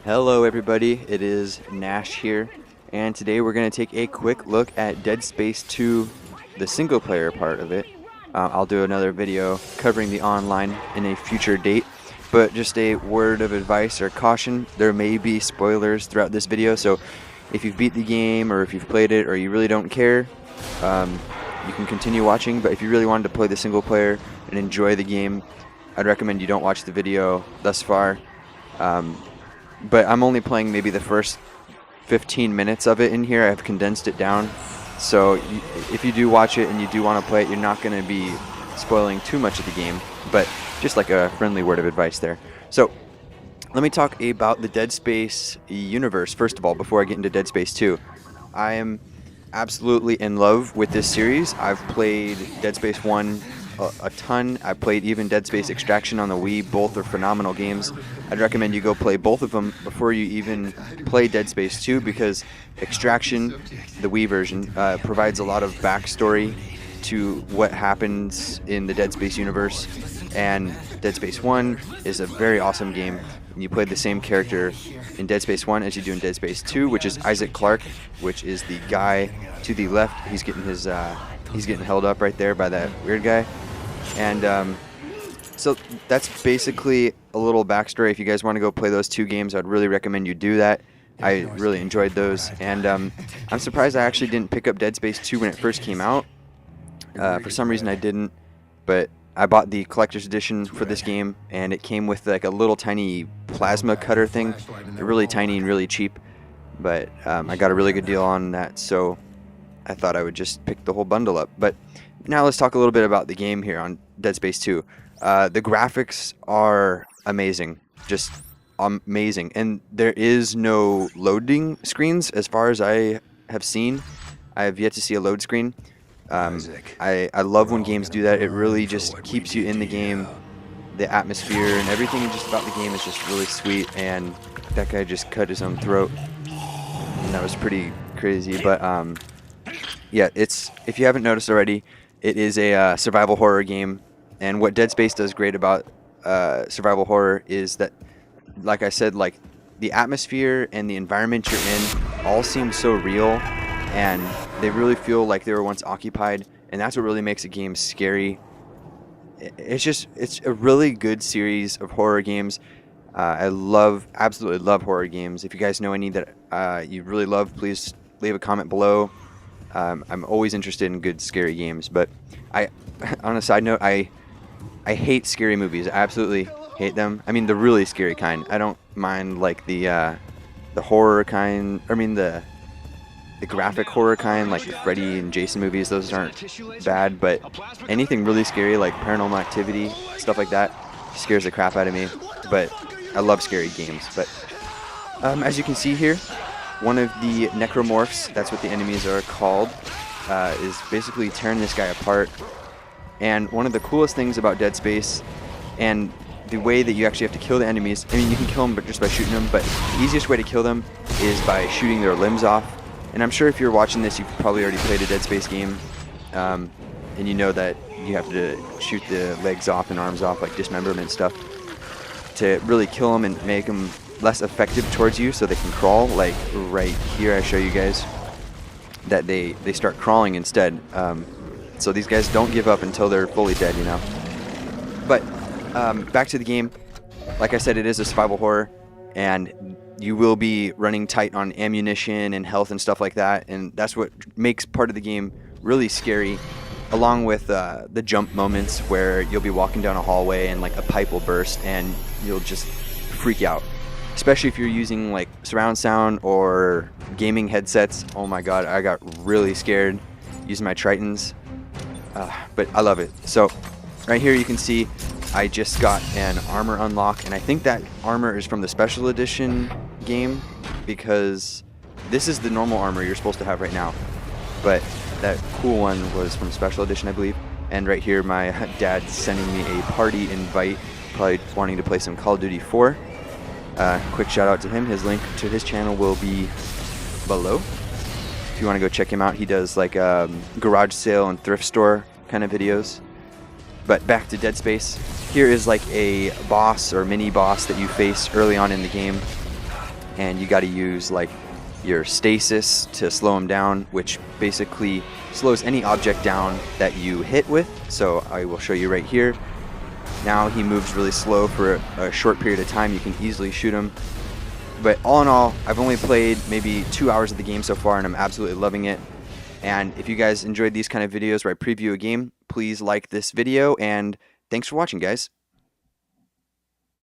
Hello everybody, it is Nash here, and today we're going to take a quick look at Dead Space 2, the single player part of it. I'll do another video covering the online in a future date, but just a word of advice or caution, there may be spoilers throughout this video, so if you've beat the game or if you've played it or you really don't care, you can continue watching, but if you really wanted to play the single player and enjoy the game, I'd recommend you don't watch the video thus far. But I'm only playing maybe the first 15 minutes of it in here. I've condensed it down. So if you do watch it and you do want to play it, you're not going to be spoiling too much of the game. But just like a friendly word of advice there. So let me talk about the Dead Space universe, first of all, before I get into Dead Space 2. I am absolutely in love with this series. I've played Dead Space 1 a ton. I played even Dead Space Extraction on the Wii. Both are phenomenal games. I'd recommend you go play both of them before you even play Dead Space 2, because Extraction, the Wii version, provides a lot of backstory to what happens in the Dead Space universe, and Dead Space 1 is a very awesome game. You play the same character in Dead Space 1 as you do in Dead Space 2, which is Isaac Clarke, which is the guy to the left. He's getting his he's getting held up right there by that weird guy. And so that's basically a little backstory. If you guys want to go play those two games, I'd really recommend you do that. I really enjoyed those, and I'm surprised I actually didn't pick up Dead Space 2 when it first came out. For some reason I didn't, but I bought the collector's edition for this game, and it came with like a little tiny plasma cutter thing. They're really tiny and really cheap, but I got a really good deal on that, so I thought I would just pick the whole bundle up. But now let's talk a little bit about the game here on Dead Space 2. The graphics are amazing, just amazing, and there is no loading screens as far as I have seen. I have yet to see a load screen. I love when games do that. It really just keeps you in the game. The atmosphere and everything just about the game is just really sweet, and that guy just cut his own throat, and that was pretty crazy. But yeah, if you haven't noticed already, it is a survival horror game, and what Dead Space does great about survival horror is that, like I said, like the atmosphere and the environment you're in all seem so real, and they really feel like they were once occupied, and that's what really makes a game scary. It's a really good series of horror games. I absolutely love horror games. If you guys know any that you really love, please leave a comment below. I'm always interested in good scary games, but on a side note, I hate scary movies. I absolutely hate them. I mean, the really scary kind. I don't mind like the horror kind. I mean the graphic horror kind, like the Freddy and Jason movies. Those aren't bad, but anything really scary, like Paranormal Activity, stuff like that, scares the crap out of me. But I love scary games. But as you can see here, one of the necromorphs, that's what the enemies are called, is basically tearing this guy apart. And one of the coolest things about Dead Space, and the way that you actually have to kill the enemies, I mean, you can kill them just by shooting them, but the easiest way to kill them is by shooting their limbs off. And I'm sure if you're watching this, you've probably already played a Dead Space game, and you know that you have to shoot the legs off and arms off, like dismemberment stuff, to really kill them and make them less effective towards you so they can crawl. Like right here I show you guys that they start crawling instead. So these guys don't give up until they're fully dead, you know. But back to the game. Like I said, it is a survival horror, and you will be running tight on ammunition and health and stuff like that, and that's what makes part of the game really scary, along with the jump moments where you'll be walking down a hallway and like a pipe will burst and you'll just freak out. Especially if you're using like surround sound or gaming headsets. Oh my god, I got really scared using my Tritons, but I love it. So right here you can see I just got an armor unlock, and I think that armor is from the special edition game, because this is the normal armor you're supposed to have right now, but that cool one was from special edition, I believe. And right here my dad's sending me a party invite, probably wanting to play some Call of Duty 4. Quick shout out to him. His link to his channel will be below. If you want to go check him out, he does like garage sale and thrift store kind of videos. But back to Dead Space. Here is like a boss or mini boss that you face early on in the game, and you got to use like your stasis to slow him down, which basically slows any object down that you hit with. So I will show you right here. Now he moves really slow for a short period of time. You can easily shoot him. But all in all, I've only played maybe 2 hours of the game so far, and I'm absolutely loving it. And if you guys enjoyed these kind of videos where I preview a game, please like this video, and thanks for watching, guys.